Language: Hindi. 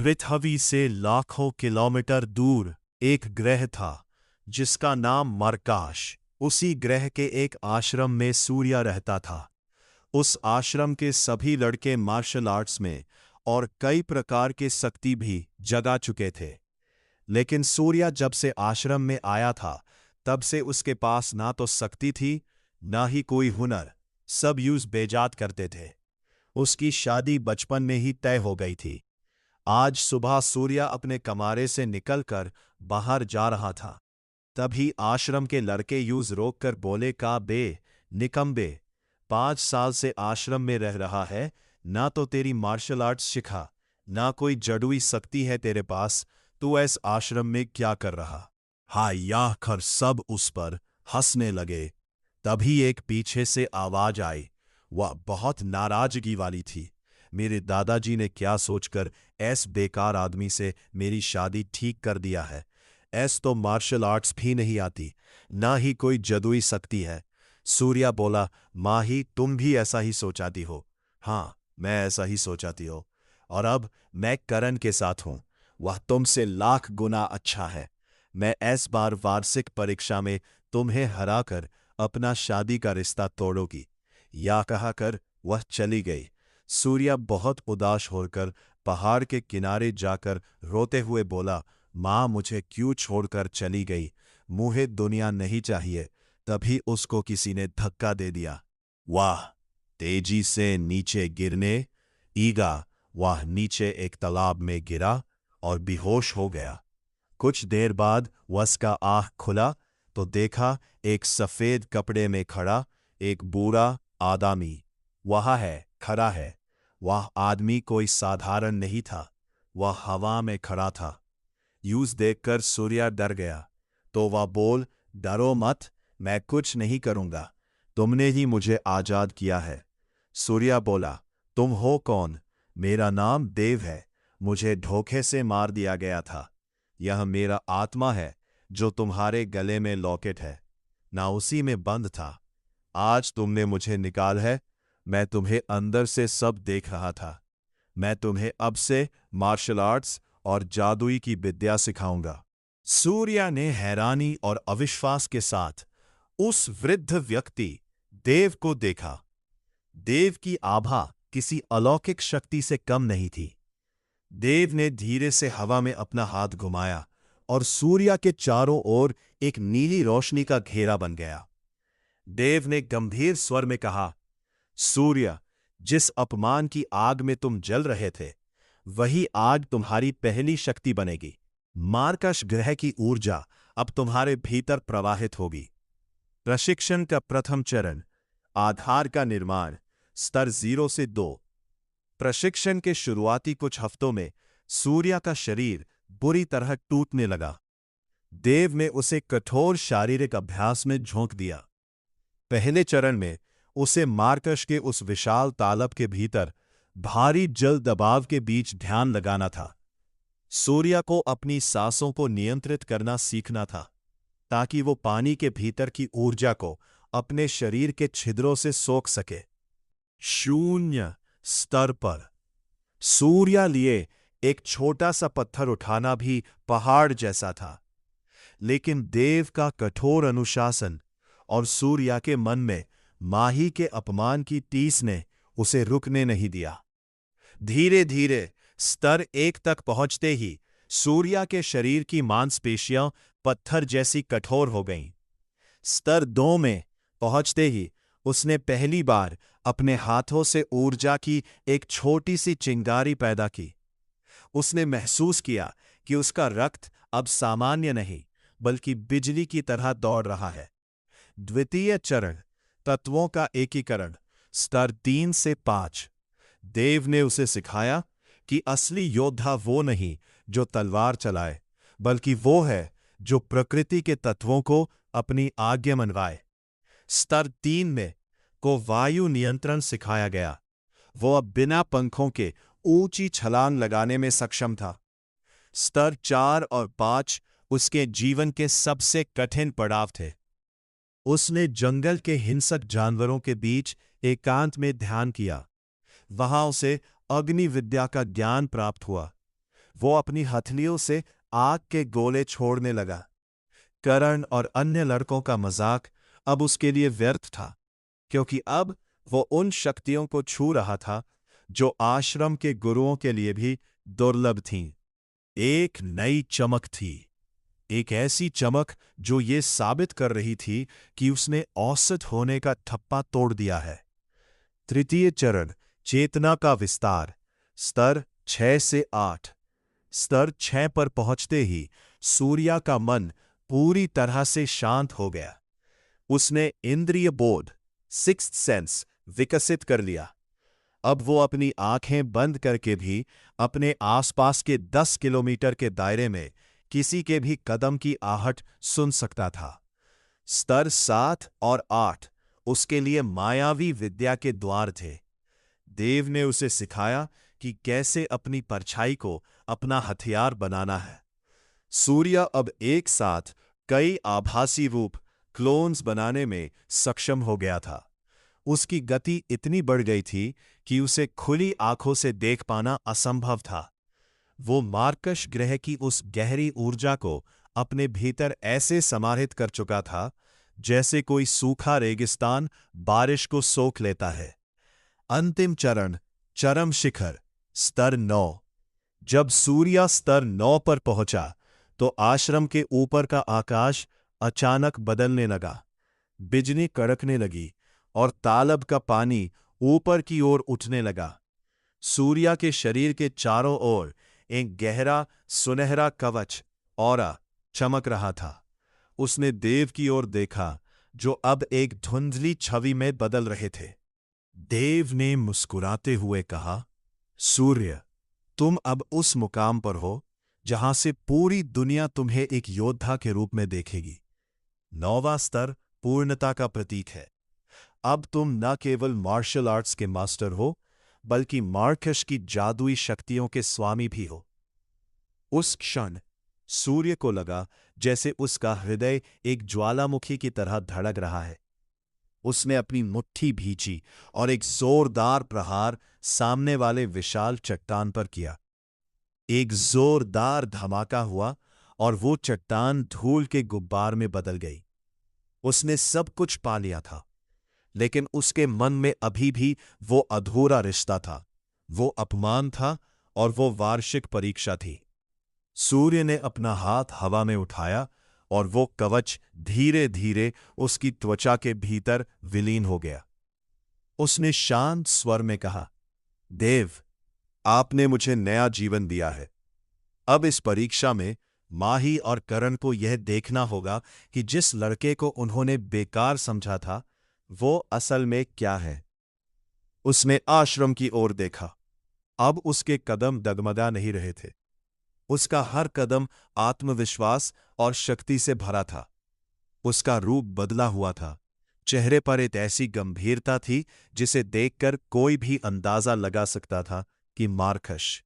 पृथ्वी से लाखों किलोमीटर दूर एक ग्रह था जिसका नाम मरकाश। उसी ग्रह के एक आश्रम में सूर्य रहता था। उस आश्रम के सभी लड़के मार्शल आर्ट्स में और कई प्रकार के शक्ति भी जगा चुके थे। लेकिन सूर्य जब से आश्रम में आया था तब से उसके पास ना तो शक्ति थी ना ही कोई हुनर। सब यूज बेजात करते थे। उसकी शादी बचपन में ही तय हो गई थी। आज सुबह सूर्य अपने कमरे से निकलकर बाहर जा रहा था। तभी आश्रम के लड़के यूज रोककर बोले, का बे निकम्बे, 5 साल से आश्रम में रह रहा है, ना तो तेरी मार्शल आर्ट्स सिखा ना कोई जड़ुई शक्ति है तेरे पास, तू इस आश्रम में क्या कर रहा। हाय यह कर सब उस पर हंसने लगे। तभी एक पीछे से आवाज आई। वह बहुत नाराजगी वाली थी। मेरे दादाजी ने क्या सोचकर ऐस बेकार आदमी से मेरी शादी ठीक कर दिया है। ऐस तो मार्शल आर्ट्स भी नहीं आती, ना ही कोई जादुई शक्ति है। सूर्या बोला, माँ ही तुम भी ऐसा ही सोचाती हो। हाँ, मैं ऐसा ही सोचाती हो। और अब मैं करण के साथ हूं। वह तुमसे लाख गुना अच्छा है। मैं इस बार वार्षिक परीक्षा में तुम्हें हराकर अपना शादी का रिश्ता तोड़ोगी। या कहकर वह चली गई। सूर्या बहुत उदास होकर पहाड़ के किनारे जाकर रोते हुए बोला, माँ मुझे क्यों छोड़कर चली गई, मुझे दुनिया नहीं चाहिए। तभी उसको किसी ने धक्का दे दिया। वाह, तेजी से नीचे गिरने ईगा। वह नीचे एक तालाब में गिरा और बेहोश हो गया। कुछ देर बाद उसका आँख खुला तो देखा एक सफेद कपड़े में खड़ा एक बूढ़ा आदमी वहाँ है, खड़ा है। वह आदमी कोई साधारण नहीं था, वह हवा में खड़ा था। यूज देखकर सूर्या डर गया। तो वह बोल, डरो मत, मैं कुछ नहीं करूंगा, तुमने ही मुझे आजाद किया है। सूर्या बोला, तुम हो कौन? मेरा नाम देव है, मुझे धोखे से मार दिया गया था। यह मेरा आत्मा है जो तुम्हारे गले में लॉकेट है, ना उसी में बंद था। आज तुमने मुझे निकाल है, मैं तुम्हें अंदर से सब देख रहा था। मैं तुम्हें अब से मार्शल आर्ट्स और जादुई की विद्या सिखाऊंगा। सूर्या ने हैरानी और अविश्वास के साथ उस वृद्ध व्यक्ति देव को देखा। देव की आभा किसी अलौकिक शक्ति से कम नहीं थी। देव ने धीरे से हवा में अपना हाथ घुमाया और सूर्या के चारों ओर एक नीली रोशनी का घेरा बन गया। देव ने गंभीर स्वर में कहा, सूर्य, जिस अपमान की आग में तुम जल रहे थे वही आग तुम्हारी पहली शक्ति बनेगी। मार्कश ग्रह की ऊर्जा अब तुम्हारे भीतर प्रवाहित होगी। प्रशिक्षण का प्रथम चरण, आधार का निर्माण, स्तर 0 से 2। प्रशिक्षण के शुरुआती कुछ हफ्तों में सूर्या का शरीर बुरी तरह टूटने लगा। देव ने उसे कठोर शारीरिक अभ्यास में झोंक दिया। पहले चरण में उसे मार्कश के उस विशाल तालाब के भीतर भारी जल दबाव के बीच ध्यान लगाना था। सूर्या को अपनी सांसों को नियंत्रित करना सीखना था ताकि वो पानी के भीतर की ऊर्जा को अपने शरीर के छिद्रों से सोख सके। 0 स्तर पर सूर्या लिए एक छोटा सा पत्थर उठाना भी पहाड़ जैसा था। लेकिन देव का कठोर अनुशासन और सूर्या के मन में माही के अपमान की टीस ने उसे रुकने नहीं दिया। धीरे धीरे स्तर 1 तक पहुंचते ही सूर्या के शरीर की मांसपेशियां पत्थर जैसी कठोर हो गईं। स्तर 2 में पहुंचते ही उसने पहली बार अपने हाथों से ऊर्जा की एक छोटी सी चिंगारी पैदा की। उसने महसूस किया कि उसका रक्त अब सामान्य नहीं बल्कि बिजली की तरह दौड़ रहा है। द्वितीय चरण, तत्वों का एकीकरण, स्तर 3 से 5। देव ने उसे सिखाया कि असली योद्धा वो नहीं जो तलवार चलाए, बल्कि वो है जो प्रकृति के तत्वों को अपनी आज्ञा मनवाए। स्तर 3 में को वायु नियंत्रण सिखाया गया। वो अब बिना पंखों के ऊंची छलांग लगाने में सक्षम था। स्तर 4 और 5 उसके जीवन के सबसे कठिन पड़ाव थे। उसने जंगल के हिंसक जानवरों के बीच एकांत में ध्यान किया। वहां उसे अग्नि विद्या का ज्ञान प्राप्त हुआ। वो अपनी हथेलियों से आग के गोले छोड़ने लगा। करण और अन्य लड़कों का मजाक अब उसके लिए व्यर्थ था, क्योंकि अब वो उन शक्तियों को छू रहा था जो आश्रम के गुरुओं के लिए भी दुर्लभ थीं। एक नई चमक थी, एक ऐसी चमक जो ये साबित कर रही थी कि उसने औसत होने का ठप्पा तोड़ दिया है। तृतीय चरण, चेतना का विस्तार। स्तर 6 से 8। स्तर 6 पर पहुंचते ही सूर्या का मन पूरी तरह से शांत हो गया। उसने इंद्रिय बोध, सिक्स्थ सेंस, विकसित कर लिया। अब वो अपनी आंखें बंद करके भी अपने आसपास के 10 किलोमीटर के दायरे में किसी के भी कदम की आहट सुन सकता था। स्तर 7 और 8 उसके लिए मायावी विद्या के द्वार थे। देव ने उसे सिखाया कि कैसे अपनी परछाई को अपना हथियार बनाना है। सूर्य अब एक साथ कई आभासी रूप, क्लोन्स बनाने में सक्षम हो गया था। उसकी गति इतनी बढ़ गई थी कि उसे खुली आंखों से देख पाना असंभव था। वो मार्कश ग्रह की उस गहरी ऊर्जा को अपने भीतर ऐसे समाहित कर चुका था जैसे कोई सूखा रेगिस्तान बारिश को सोख लेता है। अंतिम चरण, चरम शिखर, स्तर 9। जब सूर्य स्तर 9 पर पहुंचा तो आश्रम के ऊपर का आकाश अचानक बदलने लगा। बिजली कड़कने लगी और तालाब का पानी ऊपर की ओर उठने लगा। सूर्य के शरीर के चारों ओर एक गहरा सुनहरा कवच, ऑरा, चमक रहा था। उसने देव की ओर देखा, जो अब एक धुंधली छवि में बदल रहे थे। देव ने मुस्कुराते हुए कहा, सूर्य, तुम अब उस मुकाम पर हो जहां से पूरी दुनिया तुम्हें एक योद्धा के रूप में देखेगी। 9वां स्तर पूर्णता का प्रतीक है। अब तुम न केवल मार्शल आर्ट्स के मास्टर हो, बल्कि मार्कश की जादुई शक्तियों के स्वामी भी हो। उस क्षण सूर्य को लगा जैसे उसका हृदय एक ज्वालामुखी की तरह धड़क रहा है। उसने अपनी मुट्ठी भींची और एक जोरदार प्रहार सामने वाले विशाल चट्टान पर किया। एक जोरदार धमाका हुआ और वो चट्टान धूल के गुब्बार में बदल गई। उसने सब कुछ पा लिया था, लेकिन उसके मन में अभी भी वो अधूरा रिश्ता था, वो अपमान था और वो वार्षिक परीक्षा थी। सूर्य ने अपना हाथ हवा में उठाया और वो कवच धीरे धीरे उसकी त्वचा के भीतर विलीन हो गया। उसने शांत स्वर में कहा, देव, आपने मुझे नया जीवन दिया है। अब इस परीक्षा में माही और करण को यह देखना होगा कि जिस लड़के को उन्होंने बेकार समझा था, वो असल में क्या है। उसने आश्रम की ओर देखा। अब उसके कदम डगमगा नहीं रहे थे। उसका हर कदम आत्मविश्वास और शक्ति से भरा था। उसका रूप बदला हुआ था। चेहरे पर एक ऐसी गंभीरता थी जिसे देखकर कोई भी अंदाजा लगा सकता था कि मार्कश